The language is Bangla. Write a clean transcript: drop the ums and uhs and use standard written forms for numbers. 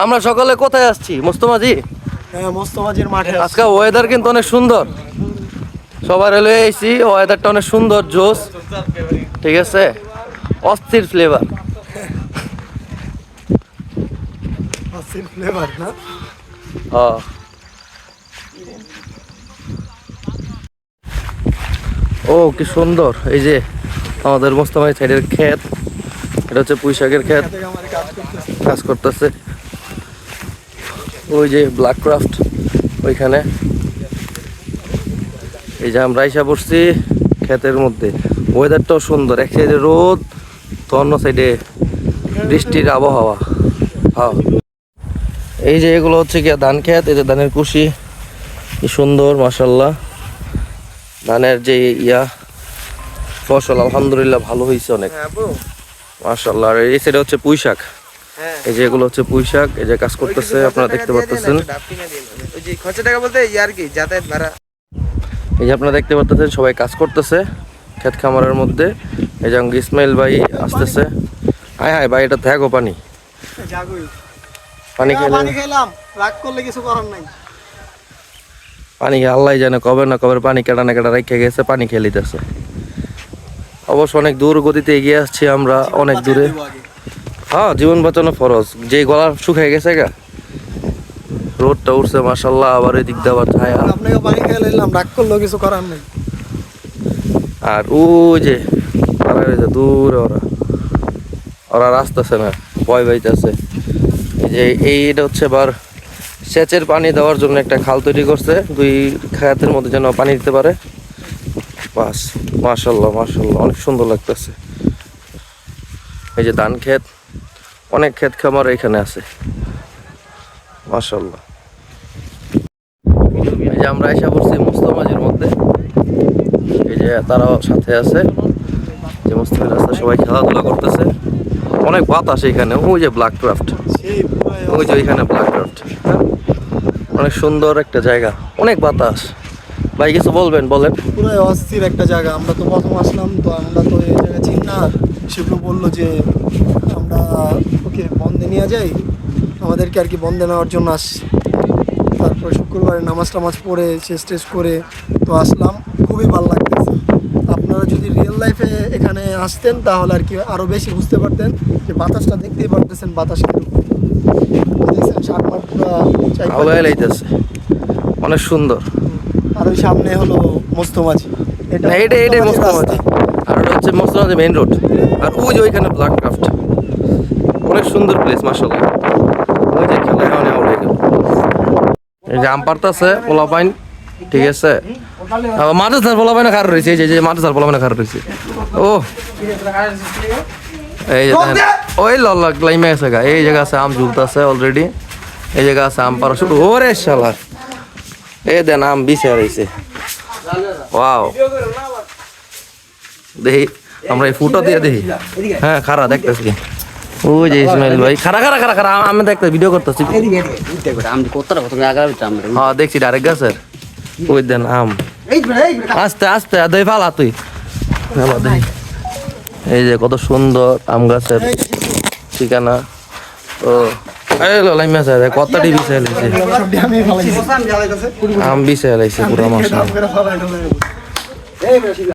আমরা সকালে কোথায় আসছি? মোস্তমাজি। হ্যাঁ, মোস্তমাজির মাঠে। আজকে ওয়েদার কিন্তু অনেক সুন্দর, সবার রেলে এসি, ওয়েদারটা অনেক সুন্দর, জোস, ঠিক আছে, অস্থির ফ্লেভার। না ও কি সুন্দর। এই যে আমাদের মোস্তমাজি সাইডের ক্ষেত, এটা হচ্ছে পুঁই শাকের ক্ষেত, কাজ করতেছে। ওই যে ব্ল্যাক ক্রাফট ওইখানে। এই যে আমরা আইসা পড়ছি ক্ষেতের মধ্যে, ওয়েদারটাও সুন্দর, এক সাইডে রোদ তো অন্য সাইডে বৃষ্টির আবহাওয়া। হ্যাঁ, এই যে এগুলো হচ্ছে কি ধান ক্ষেত, এই যে ধানের কুশি, কি সুন্দর মাশাআল্লাহ। ধানের যে ফসল আলহামদুলিল্লাহ ভালো হয়েছে অনেক মাশাআল্লাহ। আর এই সাইডে হচ্ছে পুঁই শাক, এই যে এগুলো হচ্ছে পুঁই শাক, এই যে কাজ করতেছে, আপনারা দেখতে পাচ্ছেন। এই যে আপনারা দেখতে পাচ্ছেন সবাই কাজ করতেছে ক্ষেত খামারের মধ্যে। এই যে ইসমাইল ভাই আসতেছে। হায় হায় ভাই, এটা থাকো পানি, পানি খেলাম, রাগ করলে কিছু করার নাই। পানি আল্লাহ জানে কবে না কবে পানি কেটা না কেটা রেখে গেছে, পানি খেয়ে লিতেছে। অবশ্য অনেক দূর গতিতে এগিয়ে আসছি আমরা, অনেক দূরে। হ্যাঁ, জীবন বাঁচানো ফরজ। যে গলা শুকিয়ে গেছে গা, রোদটা উঠছে মাশাআল্লাহ, আবার এই দিক দিয়ে আবার ছায়া। আপনাকে পানি খেয়ে নিলাম, রাগ করলেও কিছু করার নেই। আর ওই যে দূরে ওরা আসতেছে না, ভয় পাইতেছে। এই যে এইটা হচ্ছে এবার সেচের পানি দেওয়ার জন্য একটা খাল তৈরি করছে, দুই খাতের মধ্যে যেন পানি দিতে পারে। বাস, মাশাআল্লাহ মাশাআল্লাহ, অনেক সুন্দর লাগতেছে। এই যে ধান ক্ষেত, অনেক ক্ষেত খামার এখানে আছে মাশাআল্লাহ। এই যে আমরা এসে পড়ছি মোস্তমাজির মধ্যে, এই যে তারাও সাথে আছে, যে মোস্তমাজির রাস্তা সবাই খেলাধুলা করতেছে, অনেক বাতাস এখানে। ওই যে ব্ল্যাক ক্রাফট, ওই যে ওইখানে ব্ল্যাক ক্রাফট, অনেক সুন্দর একটা জায়গা, অনেক বাতাস। ভাই কিছু বলবেন? বলেন। পুরো অস্থির একটা জায়গা। আমরা তো প্রথম আসলাম, তো আমরা তো এই জায়গা চিনি না। সেগুলো বললো যে আমরা ওকে বন্ধে নিয়ে যাই, আমাদেরকে আর কি বন্ধে নেওয়ার জন্য আসছি। তারপর শুক্রবারে নামাজ টামাজ পড়ে শেষ টেস করে তো আসলাম, খুবই ভালো লাগতেছে। আপনারা যদি রিয়েল লাইফে এখানে আসতেন তাহলে আর কি আরও বেশি বুঝতে পারতেন, যে বাতাসটা দেখতেই পারতেছেন, বাতাস দেখছেন, শাকমাট পুরো অনেক সুন্দর। আর ওই সামনে হলো মোস্তমাজি, এটাই মোস্তমাজি, আর ওটা হচ্ছে মোস্তমাজি মেইন রোড। আর ওই যে ওইখানে ব্ল্যাক ক্রাফট, অনেক সুন্দর প্লেস মাশাআল্লাহ। ওই যে খেলায় অনেক উঠে গেল। এই যে আম পারতাছে পোলাপাইন, ঠিক আছে, মাদ্রাসার পোলাপাইনে খার রয়েছে, এই যে মাদ্রাসার পোলাপাইনে খার রয়েছে। ও এই যে ওই লাইমে আছে গা, এই জায়গা আছে আম ঝুলতেছে অলরেডি, এই জায়গা আছে আম পারা শুরু। ওরে শালা, এই দেন আম বিছে রয়েছে। ওয়াও, দেখি আমরা এই ফুটো দিয়ে দেখি। হ্যাঁ, খারা দেখতেছি। ওই যে ইসমাইল ভাই, খারা খারা খারা খারা আমি দেখতে ভিডিও করতেছি। হ্যাঁ দেখছি ডাইরেক্ট গাছের। ওই দেন আম, আস্তে আস্তে দই ফালা তুই। এই যে কত সুন্দর আম গাছের ঠিকানা। ও কতটি বিছাই লাইছে, আম বিছাই লাইছে পুরো মাস।